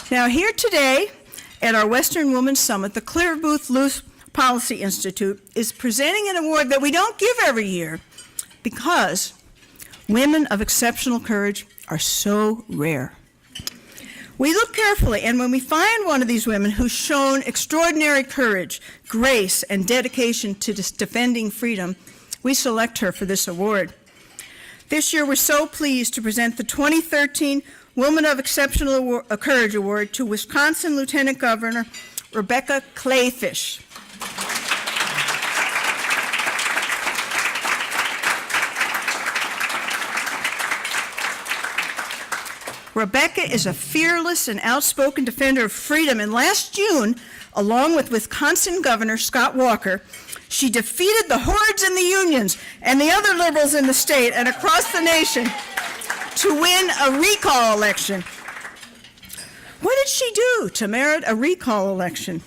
Now, here today at our Western Women's Summit, the Clare Boothe Luce Policy Institute is presenting an award that we don't give every year because women of exceptional courage are so rare. We look carefully, and when we find one of these women who's shown extraordinary courage, grace, and dedication to defending freedom, we select her for this award. This year, we're so pleased to present the 2013 Woman of Exceptional Courage Award to Wisconsin Lieutenant Governor Rebecca Kleefisch. Rebecca is a fearless and outspoken defender of freedom, and last June, along with Wisconsin Governor Scott Walker, she defeated the hordes in the unions and the other liberals in the state and across the nation to win a recall election. What did she do to merit a recall election?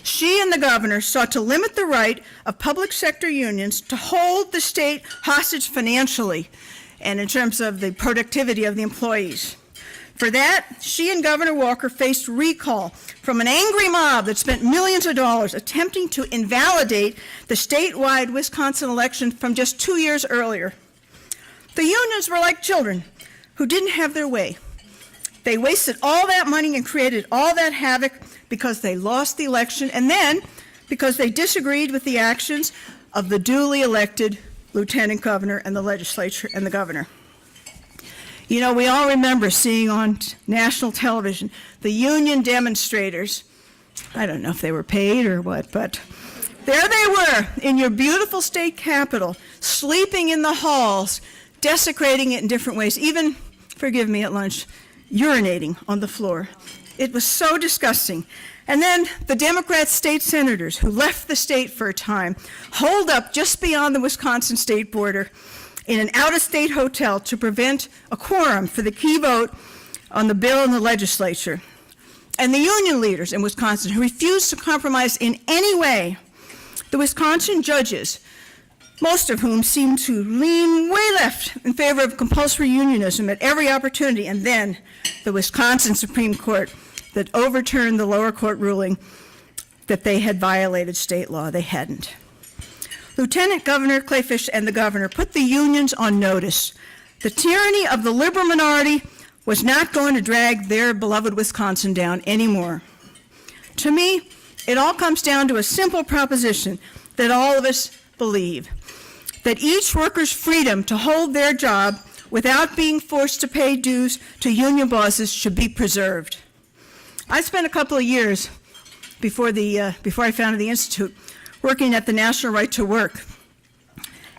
She and the governor sought to limit the right of public sector unions to hold the state hostage financially and in terms of the productivity of the employees. For that, she and Governor Walker faced recall from an angry mob that spent millions of dollars attempting to invalidate the statewide Wisconsin election from just 2 years earlier. The unions were like children who didn't have their way. They wasted all that money and created all that havoc because they lost the election, and then because they disagreed with the actions of the duly elected lieutenant governor and the legislature and the governor. You know, we all remember seeing on national television the union demonstrators. I don't know if they were paid or what, but there they were in your beautiful state capitol, sleeping in the halls, desecrating it in different ways, even, forgive me, at lunch, urinating on the floor. It was so disgusting. And then the Democrat state senators who left the state for a time holed up just beyond the Wisconsin state border in an out-of-state hotel to prevent a quorum for the key vote on the bill in the legislature. And the union leaders in Wisconsin who refused to compromise in any way. The Wisconsin judges, most of whom seemed to lean way left in favor of compulsory unionism at every opportunity, and then the Wisconsin Supreme Court that overturned the lower court ruling that they had violated state law. They hadn't. Lieutenant Governor Kleefisch and the governor put the unions on notice. The tyranny of the liberal minority was not going to drag their beloved Wisconsin down anymore. To me, it all comes down to a simple proposition that all of us believe, that each worker's freedom to hold their job without being forced to pay dues to union bosses should be preserved. I spent a couple of years before I founded the Institute working at the National Right to Work.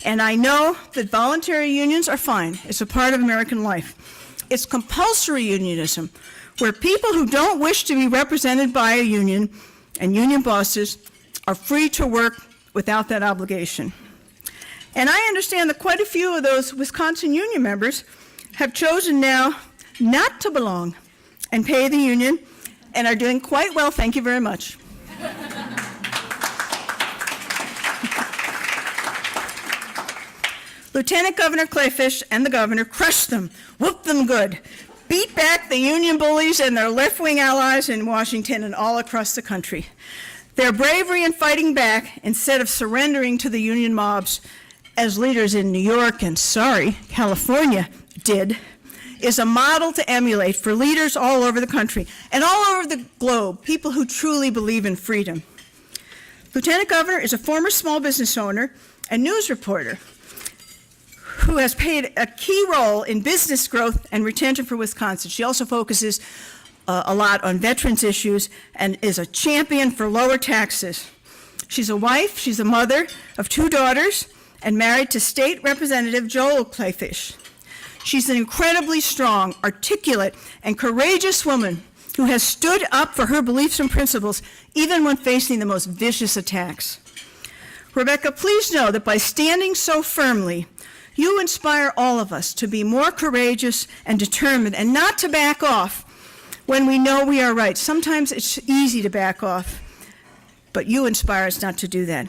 And I know that voluntary unions are fine. It's a part of American life. It's compulsory unionism, where people who don't wish to be represented by a union and union bosses are free to work without that obligation. And I understand that quite a few of those Wisconsin union members have chosen now not to belong and pay the union and are doing quite well, thank you very much. Lieutenant Governor Kleefisch and the governor crushed them, whooped them good, beat back the union bullies and their left-wing allies in Washington and all across the country. Their bravery in fighting back, instead of surrendering to the union mobs, as leaders in New York and, California did, is a model to emulate for leaders all over the country and all over the globe, people who truly believe in freedom. Lieutenant Governor is a former small business owner and news reporter who has played a key role in business growth and retention for Wisconsin. She also focuses a lot on veterans issues and is a champion for lower taxes. She's a wife, she's a mother of 2 daughters, and married to State Representative Joel Kleefisch. She's an incredibly strong, articulate, and courageous woman who has stood up for her beliefs and principles, even when facing the most vicious attacks. Rebecca, please know that by standing so firmly, you inspire all of us to be more courageous and determined and not to back off when we know we are right. Sometimes it's easy to back off, but you inspire us not to do that.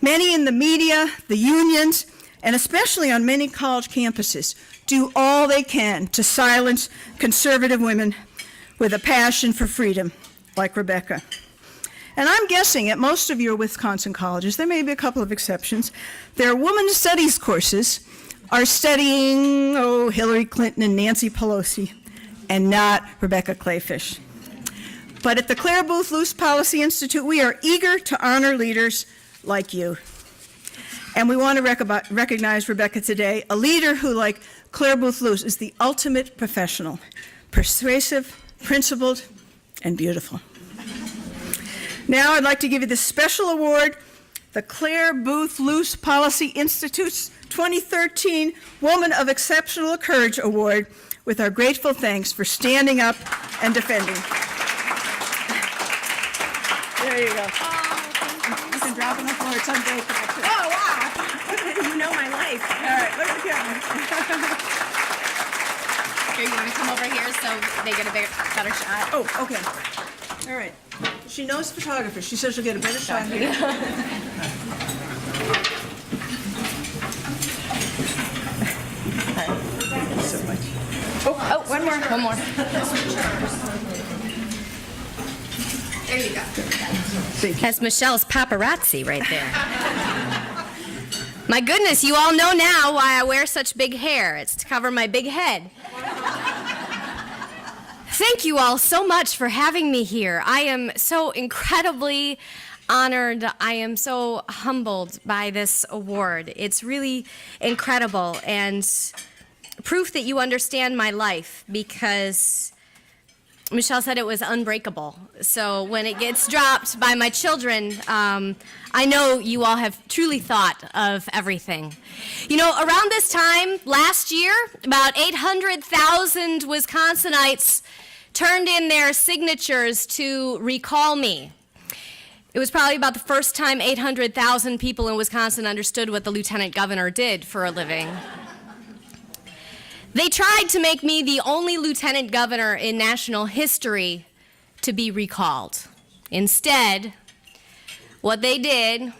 Many in the media, the unions, and especially on many college campuses, do all they can to silence conservative women with a passion for freedom, like Rebecca. And I'm guessing at most of your Wisconsin colleges, there may be a couple of exceptions, their women's studies courses are studying, Hillary Clinton and Nancy Pelosi, and not Rebecca Kleefisch. But at the Clare, Boothe, Luce Policy Institute, we are eager to honor leaders like you. And we want to recognize Rebecca today, a leader who, like Clare, Boothe, Luce, is the ultimate professional, persuasive, principled, and beautiful. Now I'd like to give you this special award, the Clare, Boothe, Luce Policy Institute's 2013 Woman of Exceptional Courage Award, with our grateful thanks for standing up and defending. There you go. You can drop it on the floor. It's unbreakable. Oh, wow. You know my life. All right, look at the camera. Here, you want to come over here so they get a better shot? Oh, okay. All right. She knows photographers. She says she'll get a better shot here. Thank you so much. Oh, one more. One more. There you go. That's Michelle's paparazzi right there. My goodness, you all know now why I wear such big hair. It's to cover my big head. Thank you all so much for having me here. I am so incredibly honored. I am so humbled by this award. It's really incredible and proof that you understand my life, because Michelle said it was unbreakable. So when it gets dropped by my children, I know you all have truly thought of everything. You know, around this time last year, about 800,000 Wisconsinites turned in their signatures to recall me. It was probably about the first time 800,000 people in Wisconsin understood what the lieutenant governor did for a living. They tried to make me the only lieutenant governor in national history to be recalled. Instead, what they did,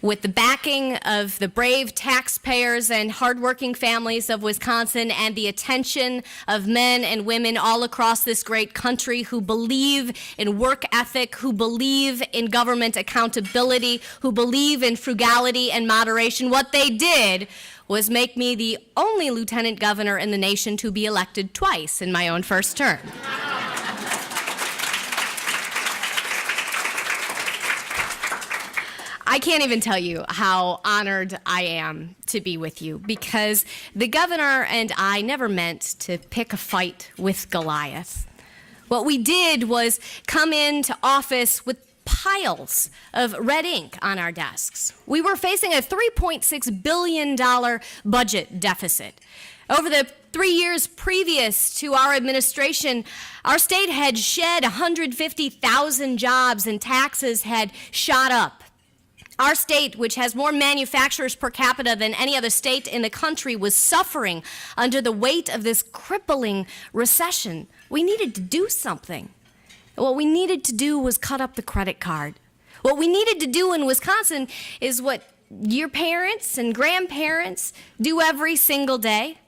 with the backing of the brave taxpayers and hardworking families of Wisconsin and the attention of men and women all across this great country who believe in work ethic, who believe in government accountability, who believe in frugality and moderation, what they did was make me the only lieutenant governor in the nation to be elected twice in my own first term. I can't even tell you how honored I am to be with you, because the governor and I never meant to pick a fight with Goliath. What we did was come into office with piles of red ink on our desks. We were facing a $3.6 billion budget deficit. Over the 3 years previous to our administration, our state had shed 150,000 jobs and taxes had shot up. Our state, which has more manufacturers per capita than any other state in the country, was suffering under the weight of this crippling recession. We needed to do something. What we needed to do was cut up the credit card. What we needed to do in Wisconsin is what your parents and grandparents do every single day,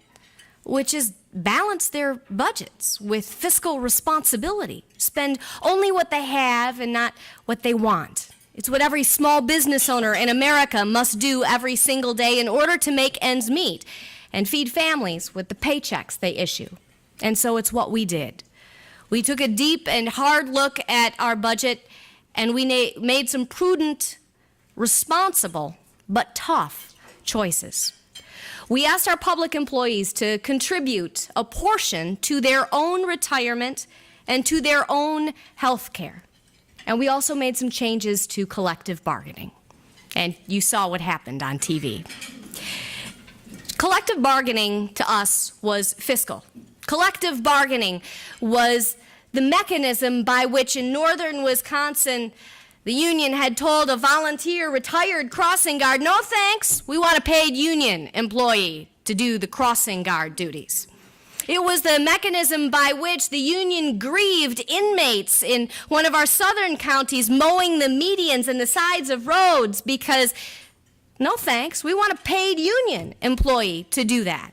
which is balance their budgets with fiscal responsibility. Spend only what they have and not what they want. It's what every small business owner in America must do every single day in order to make ends meet and feed families with the paychecks they issue. And so it's what we did. We took a deep and hard look at our budget, and we made some prudent, responsible, but tough choices. We asked our public employees to contribute a portion to their own retirement and to their own health care. And we also made some changes to collective bargaining. And you saw what happened on TV. Collective bargaining to us was fiscal. Collective bargaining was the mechanism by which in northern Wisconsin, the union had told a volunteer retired crossing guard, no thanks, we want a paid union employee to do the crossing guard duties. It was the mechanism by which the union grieved inmates in one of our southern counties mowing the medians and the sides of roads because, no thanks, we want a paid union employee to do that.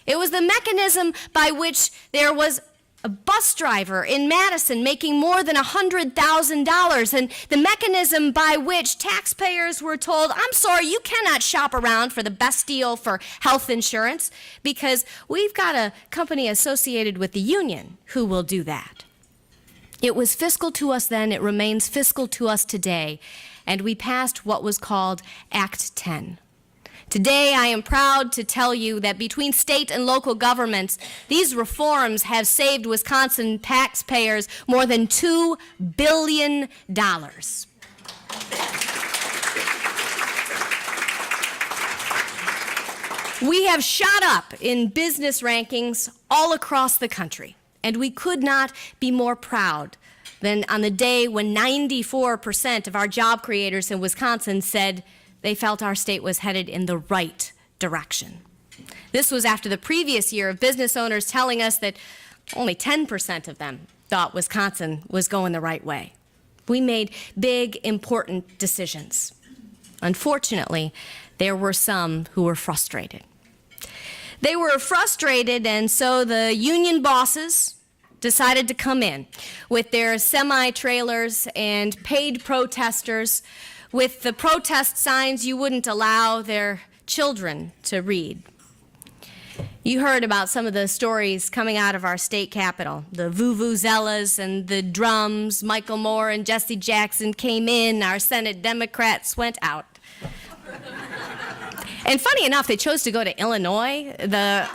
It was the mechanism by which there was a bus driver in Madison making more than $100,000, and the mechanism by which taxpayers were told, I'm sorry, you cannot shop around for the best deal for health insurance because we've got a company associated with the union who will do that. It was fiscal to us then, it remains fiscal to us today, and we passed what was called Act 10. Today, I am proud to tell you that between state and local governments, these reforms have saved Wisconsin taxpayers more than $2 billion. We have shot up in business rankings all across the country, and we could not be more proud than on the day when 94% of our job creators in Wisconsin said they felt our state was headed in the right direction. This was after the previous year of business owners telling us that only 10% of them thought Wisconsin was going the right way. We made big, important decisions. Unfortunately, there were some who were frustrated. They were frustrated, and so the union bosses decided to come in with their semi-trailers and paid protesters with the protest signs you wouldn't allow their children to read. You heard about some of the stories coming out of our state capitol. The vuvuzelas and the drums, Michael Moore and Jesse Jackson came in, our Senate Democrats went out. And funny enough, they chose to go to Illinois, the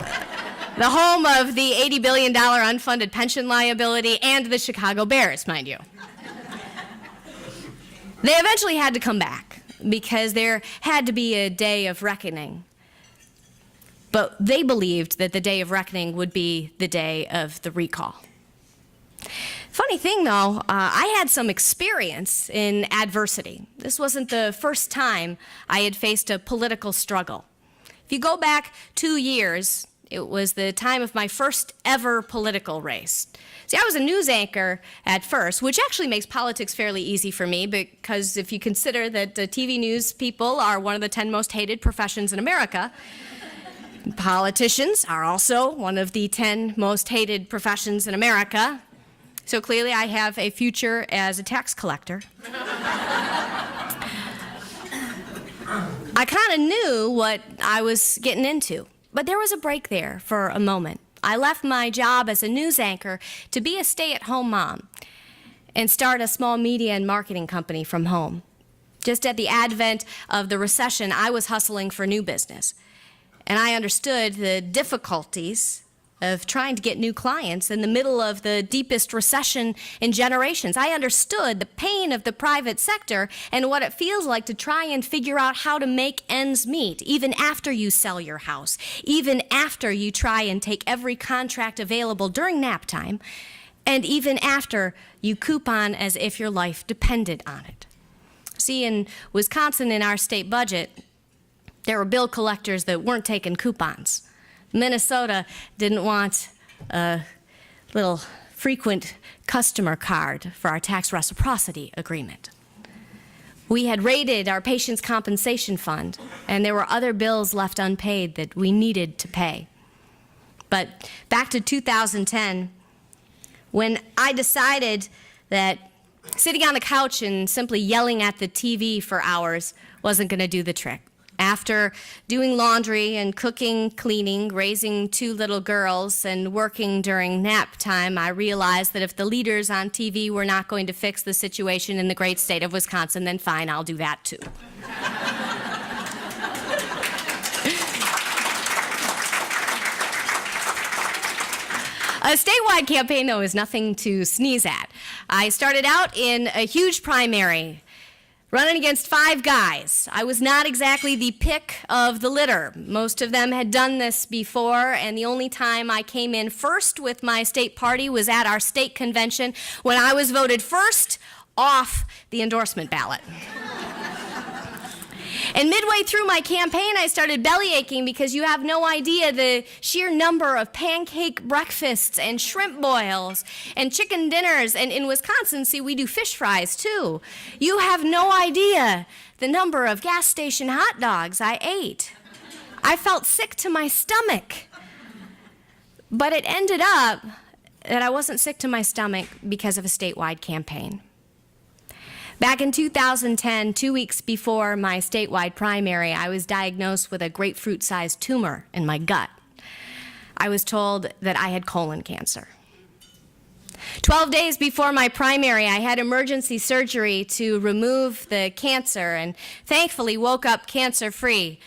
home of the $80 billion unfunded pension liability and the Chicago Bears, mind you. They eventually had to come back because there had to be a day of reckoning. But they believed that the day of reckoning would be the day of the recall. Funny thing, though, I had some experience in adversity. This wasn't the first time I had faced a political struggle. If you go back 2 years, it was the time of my first ever political race. See, I was a news anchor at first, which actually makes politics fairly easy for me because if you consider that TV news people are one of the 10 most hated professions in America, politicians are also one of the 10 most hated professions in America. So clearly I have a future as a tax collector. I kind of knew what I was getting into, but there was a break there for a moment. I left my job as a news anchor to be a stay-at-home mom and start a small media and marketing company from home. Just at the advent of the recession, I was hustling for new business, and I understood the difficulties of trying to get new clients in the middle of the deepest recession in generations. I understood the pain of the private sector and what it feels like to try and figure out how to make ends meet, even after you sell your house, even after you try and take every contract available during nap time, and even after you coupon as if your life depended on it. See, in Wisconsin, in our state budget, there were bill collectors that weren't taking coupons. Minnesota didn't want a little frequent customer card for our tax reciprocity agreement. We had raided our patients' compensation fund, and there were other bills left unpaid that we needed to pay. But back to 2010, when I decided that sitting on the couch and simply yelling at the TV for hours wasn't going to do the trick. After doing laundry and cooking, cleaning, raising 2 little girls, and working during nap time, I realized that if the leaders on TV were not going to fix the situation in the great state of Wisconsin, then fine, I'll do that too. A statewide campaign, though, is nothing to sneeze at. I started out in a huge primary, running against 5 guys. I was not exactly the pick of the litter. Most of them had done this before, and the only time I came in first with my state party was at our state convention when I was voted first off the endorsement ballot. And midway through my campaign, I started belly aching because you have no idea the sheer number of pancake breakfasts and shrimp boils and chicken dinners. And in Wisconsin, see, we do fish fries too. You have no idea the number of gas station hot dogs I ate. I felt sick to my stomach. But it ended up that I wasn't sick to my stomach because of a statewide campaign. Back in 2010, 2 weeks before my statewide primary, I was diagnosed with a grapefruit-sized tumor in my gut. I was told that I had colon cancer. 12 days before my primary, I had emergency surgery to remove the cancer and thankfully woke up cancer-free.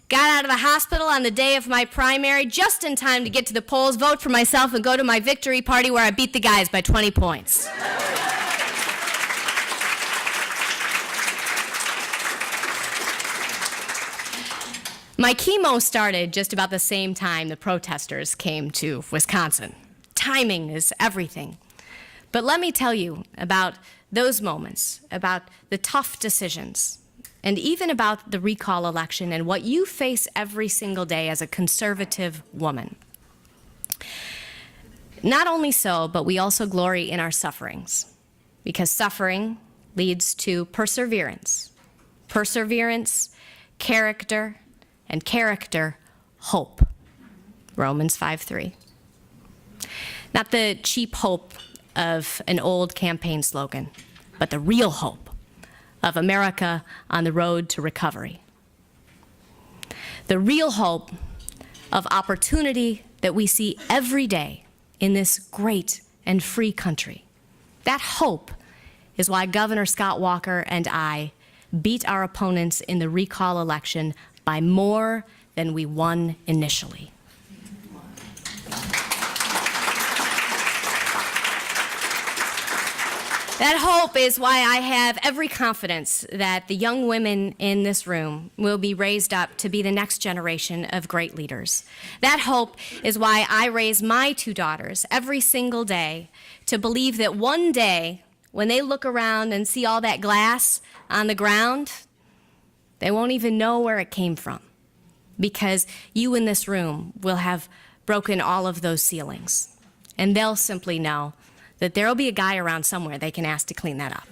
Got out of the hospital on the day of my primary just in time to get to the polls, vote for myself, and go to my victory party where I beat the guys by 20 points. My chemo started just about the same time the protesters came to Wisconsin. Timing is everything. But let me tell you about those moments, about the tough decisions, and even about the recall election and what you face every single day as a conservative woman. Not only so, but we also glory in our sufferings, because suffering leads to perseverance. Perseverance, character, and character, hope. Romans 5:3. Not the cheap hope of an old campaign slogan, but the real hope of America on the road to recovery. The real hope of opportunity that we see every day in this great and free country. That hope is why Governor Scott Walker and I beat our opponents in the recall election by more than we won initially. That hope is why I have every confidence that the young women in this room will be raised up to be the next generation of great leaders. That hope is why I raise my two daughters every single day to believe that one day, when they look around and see all that glass on the ground, they won't even know where it came from, because you in this room will have broken all of those ceilings, and they'll simply know that there'll be a guy around somewhere they can ask to clean that up.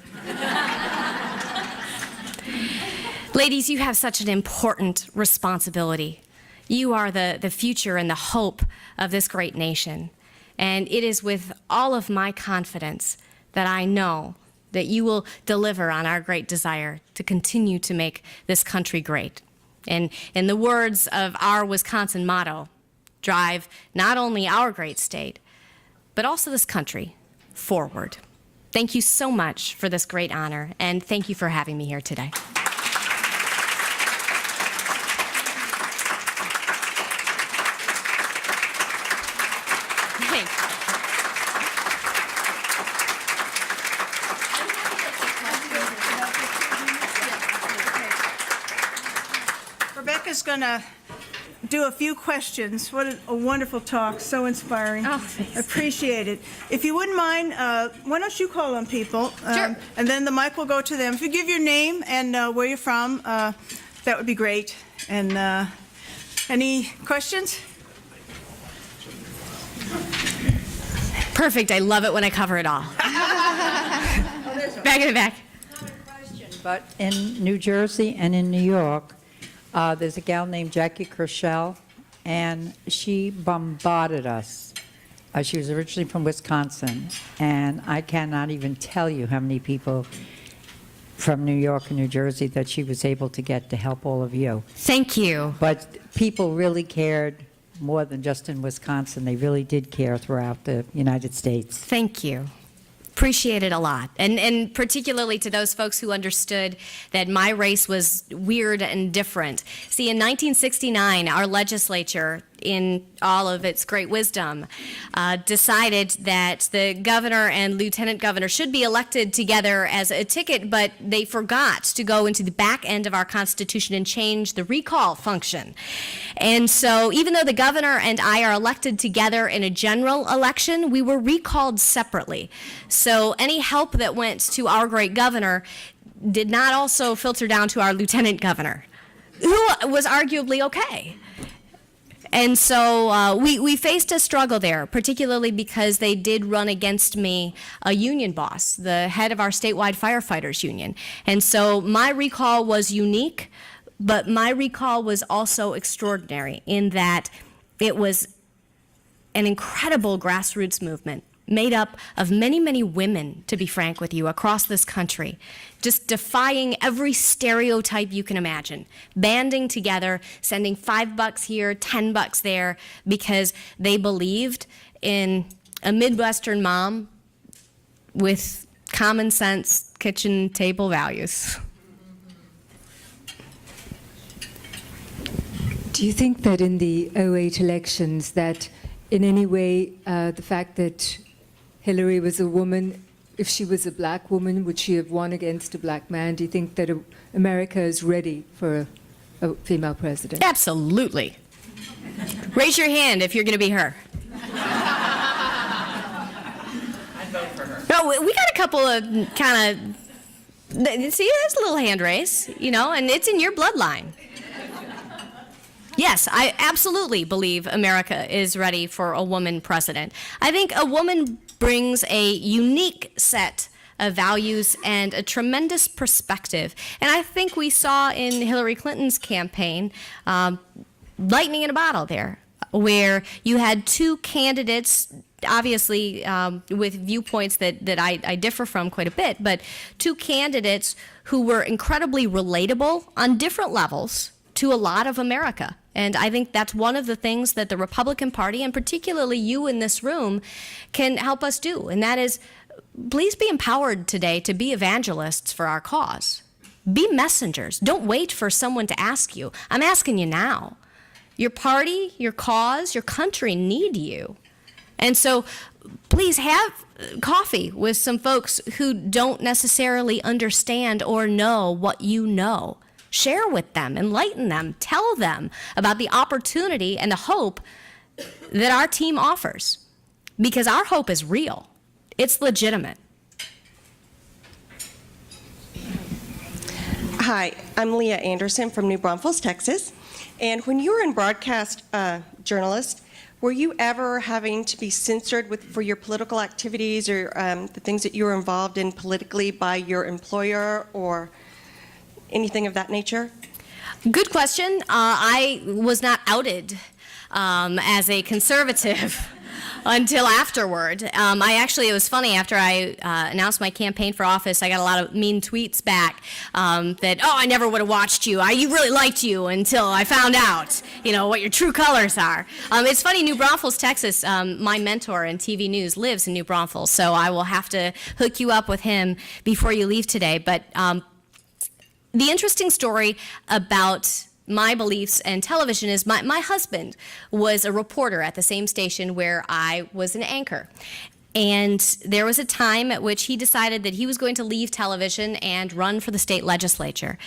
Ladies, you have such an important responsibility. You are the future and the hope of this great nation, and it is with all of my confidence that I know that you will deliver on our great desire to continue to make this country great. And in the words of our Wisconsin motto, drive not only our great state, but also this country forward. Thank you so much for this great honor, and thank you for having me here today. Thank you. Rebecca's going to do a few questions. What a wonderful talk, so inspiring. Oh, thanks. Appreciate it. If you wouldn't mind, why don't you call on people? Sure. And then the mic will go to them. If you give your name and where you're from, that would be great. And any questions? Perfect. I love it when I cover it all. Back in the back. But in New Jersey and in New York, there's a gal named Jackie Kershell, and she bombarded us. She was originally from Wisconsin, and I cannot even tell you how many people from New York and New Jersey that she was able to get to help all of you. Thank you. But people really cared more than just in Wisconsin. They really did care throughout the United States. Thank you. Appreciate it a lot. And particularly to those folks who understood that my race was weird and different. See, in 1969, our legislature, in all of its great wisdom, decided that the governor and lieutenant governor should be elected together as a ticket, but they forgot to go into the back end of our Constitution and change the recall function. And so even though the governor and I are elected together in a general election, we were recalled separately. So any help that went to our great governor did not also filter down to our lieutenant governor, who was arguably okay. And so we faced a struggle there, particularly because they did run against me a union boss, the head of our statewide firefighters union. And so my recall was unique, but my recall was also extraordinary in that it was an incredible grassroots movement made up of many, many women, to be frank with you, across this country, just defying every stereotype you can imagine, banding together, sending $5 here, $10 there, because they believed in a Midwestern mom with common sense kitchen table values. Do you think that in the '08 elections that in any way the fact that Hillary was a woman, if she was a black woman, would she have won against a black man? Do you think that America is ready for a female president? Absolutely. Raise your hand if you're going to be her. I'd vote for her. No, we got a couple of kind of, see, there's a little hand raise, you know, and it's in your bloodline. Yes, I absolutely believe America is ready for a woman president. I think a woman brings a unique set of values and a tremendous perspective. And I think we saw in Hillary Clinton's campaign lightning in a bottle there, where you had two candidates, obviously with viewpoints that I differ from quite a bit, but two candidates who were incredibly relatable on different levels to a lot of America. And I think that's one of the things that the Republican Party, and particularly you in this room, can help us do. And that is, please be empowered today to be evangelists for our cause. Be messengers. Don't wait for someone to ask you. I'm asking you now. Your party, your cause, your country need you. And so please have coffee with some folks who don't necessarily understand or know what you know. Share with them, enlighten them, tell them about the opportunity and the hope that our team offers. Because our hope is real. It's legitimate. Hi, I'm Leah Anderson from New Braunfels, Texas. And when you were in broadcast journalist, were you ever having to be censored for your political activities or the things that you were involved in politically by your employer or anything of that nature? Good question. I was not outed as a conservative until afterward. It was funny, after I announced my campaign for office, I got a lot of mean tweets back that, I never would have watched you. I really liked you until I found out, what your true colors are. It's funny, New Braunfels, Texas, my mentor in TV news lives in New Braunfels, so I will have to hook you up with him before you leave today. But the interesting story about my beliefs and television is my husband was a reporter at the same station where I was an anchor. And there was a time at which he decided that he was going to leave television and run for the state legislature.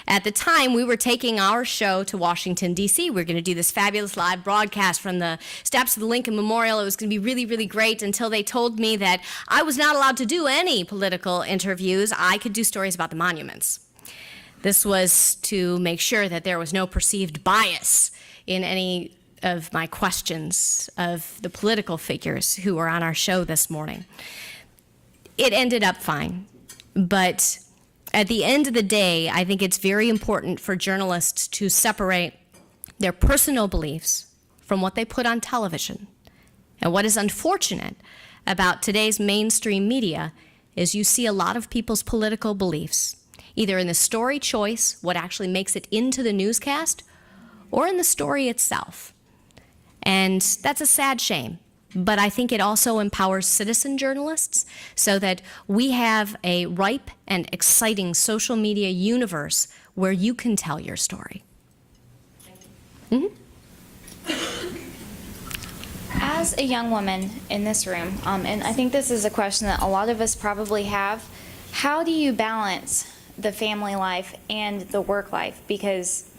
At the time, we were taking our show to Washington, D.C. We were going to do this fabulous live broadcast from the steps of the Lincoln Memorial. It was going to be really, really great until they told me that I was not allowed to do any political interviews. I could do stories about the monuments. This was to make sure that there was no perceived bias in any of my questions of the political figures who were on our show this morning. It ended up fine, but at the end of the day, I think it's very important for journalists to separate their personal beliefs from what they put on television. And what is unfortunate about today's mainstream media is you see a lot of people's political beliefs either in the story choice, what actually makes it into the newscast, or in the story itself. And that's a sad shame. But I think it also empowers citizen journalists so that we have a ripe and exciting social media universe where you can tell your story. Mm-hmm. As a young woman in this room, and I think this is a question that a lot of us probably have, how do you balance the family life and the work life? Because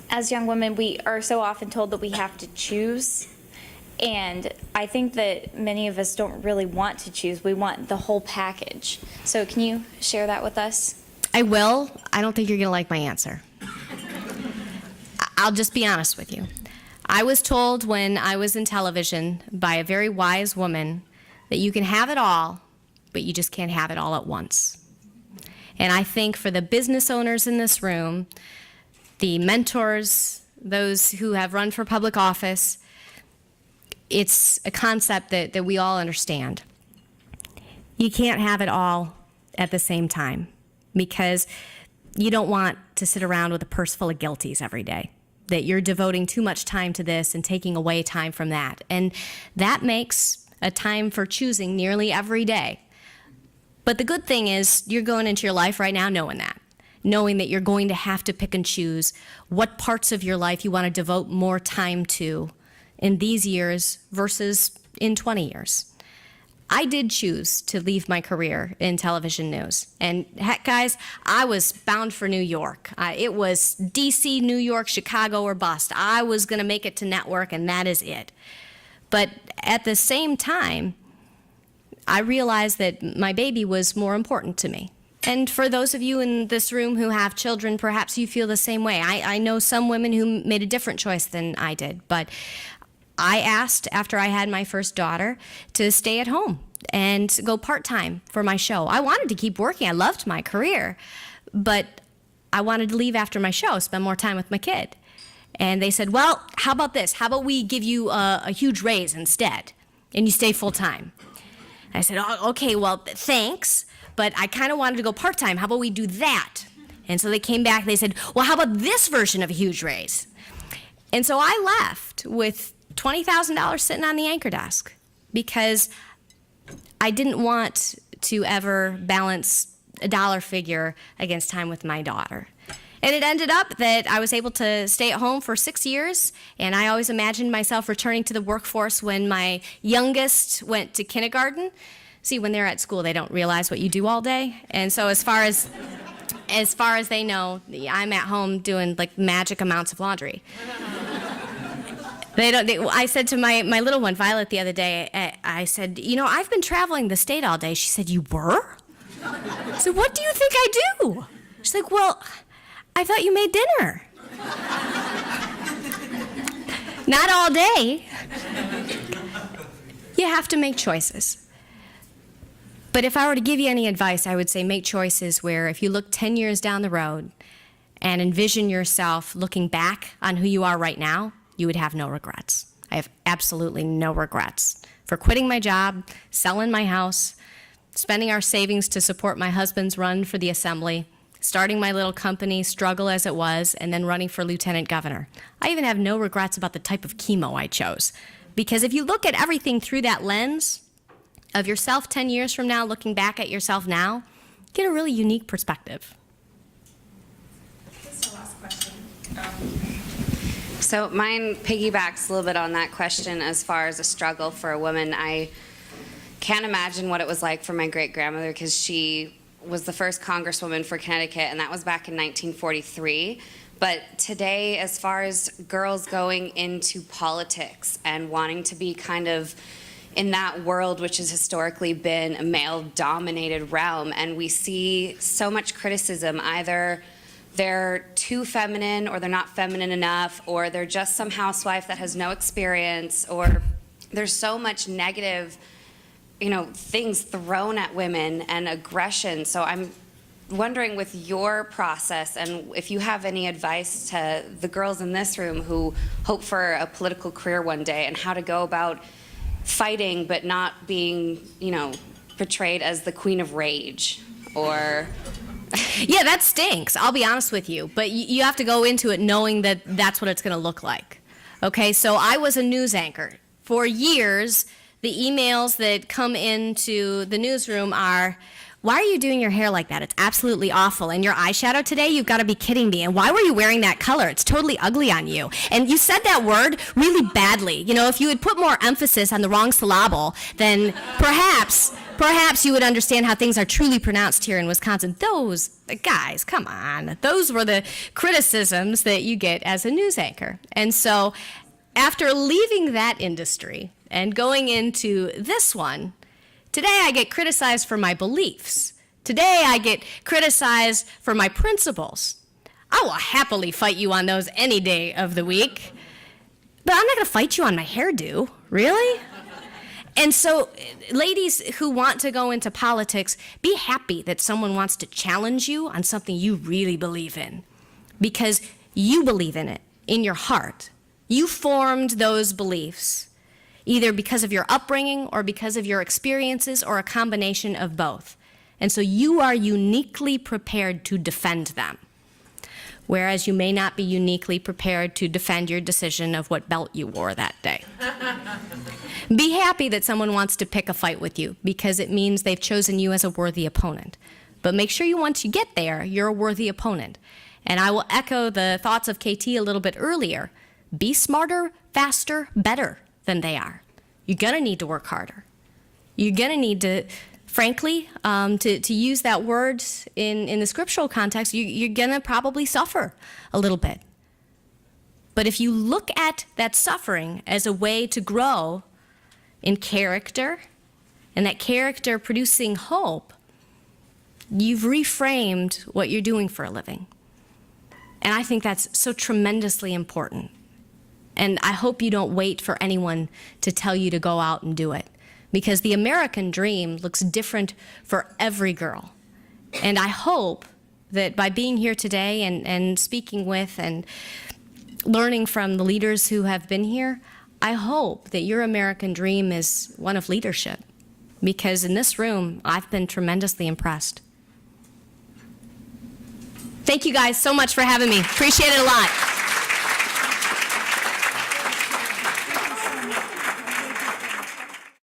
as young women, we are so often told that we have to choose. And I think that many of us don't really want to choose. We want the whole package. So can you share that with us? I will. I don't think you're going to like my answer. I'll just be honest with you. I was told when I was in television by a very wise woman that you can have it all, but you just can't have it all at once. And I think for the business owners in this room, the mentors, those who have run for public office, it's a concept that we all understand. You can't have it all at the same time because you don't want to sit around with a purse full of guilties every day, that you're devoting too much time to this and taking away time from that. And that makes a time for choosing nearly every day. But the good thing is you're going into your life right now knowing that you're going to have to pick and choose what parts of your life you want to devote more time to in these years versus in 20 years. I did choose to leave my career in television news. And heck, guys, I was bound for New York. It was DC, New York, Chicago, or bust. I was going to make it to network, and that is it. But at the same time, I realized that my baby was more important to me. And for those of you in this room who have children, perhaps you feel the same way. I know some women who made a different choice than I did, but I asked, after I had my first daughter, to stay at home and go part-time for my show. I wanted to keep working. I loved my career, but I wanted to leave after my show, spend more time with my kid. And they said, well, how about this? How about we give you a huge raise instead, and you stay full-time? I said, oh, okay, well, thanks, but I kind of wanted to go part-time. How about we do that? And so they came back, they said, well, how about this version of a huge raise? And so I left with $20,000 sitting on the anchor desk because I didn't want to ever balance a dollar figure against time with my daughter. And it ended up that I was able to stay at home for 6 years, and I always imagined myself returning to the workforce when my youngest went to kindergarten. See, when they're at school, they don't realize what you do all day. And so as far as they know, I'm at home doing like magic amounts of laundry. I said to my little one, Violet, the other day, I said, you know, I've been traveling the state all day. She said, you were? I said, what do you think I do? She's like, well, I thought you made dinner. Not all day. You have to make choices. But if I were to give you any advice, I would say make choices where if you look 10 years down the road and envision yourself looking back on who you are right now, you would have no regrets. I have absolutely no regrets for quitting my job, selling my house, spending our savings to support my husband's run for the assembly, starting my little company, struggle as it was, and then running for lieutenant governor. I even have no regrets about the type of chemo I chose. Because if you look at everything through that lens of yourself 10 years from now, looking back at yourself now, you get a really unique perspective. Just a last question. So mine piggybacks a little bit on that question as far as a struggle for a woman. I can't imagine what it was like for my great-grandmother because she was the first congresswoman for Connecticut, and that was back in 1943. But today, as far as girls going into politics and wanting to be kind of in that world which has historically been a male-dominated realm, and we see so much criticism, either they're too feminine or they're not feminine enough, or they're just some housewife that has no experience, or there's so much negative, things thrown at women and aggression. So I'm wondering with your process and if you have any advice to the girls in this room who hope for a political career one day and how to go about fighting but not being, portrayed as the queen of rage or... Yeah, that stinks. I'll be honest with you. But you have to go into it knowing that that's what it's going to look like. Okay, so I was a news anchor. For years, the emails that come into the newsroom are, why are you doing your hair like that? It's absolutely awful. And your eyeshadow today? You've got to be kidding me. And why were you wearing that color? It's totally ugly on you. And you said that word really badly. If you had put more emphasis on the wrong syllable, then perhaps you would understand how things are truly pronounced here in Wisconsin. Those, guys, come on. Those were the criticisms that you get as a news anchor. And so after leaving that industry and going into this one, today I get criticized for my beliefs. Today I get criticized for my principles. I will happily fight you on those any day of the week. But I'm not going to fight you on my hairdo, really? And so, ladies who want to go into politics, be happy that someone wants to challenge you on something you really believe in. Because you believe in it, in your heart. You formed those beliefs. either because of your upbringing or because of your experiences or a combination of both. And so you are uniquely prepared to defend them, whereas you may not be uniquely prepared to defend your decision of what belt you wore that day. Be happy that someone wants to pick a fight with you, because it means they've chosen you as a worthy opponent. But make sure once you get there, you're a worthy opponent. And I will echo the thoughts of KT a little bit earlier. Be smarter, faster, better than they are. You're gonna need to work harder. You're gonna need to, frankly, to use that word in the scriptural context, you're gonna probably suffer a little bit. But if you look at that suffering as a way to grow in character, and that character producing hope, you've reframed what you're doing for a living. And I think that's so tremendously important. And I hope you don't wait for anyone to tell you to go out and do it, because the American dream looks different for every girl. And I hope that by being here today and speaking with and learning from the leaders who have been here, I hope that your American dream is one of leadership, because in this room, I've been tremendously impressed. Thank you guys so much for having me. Appreciate it a lot.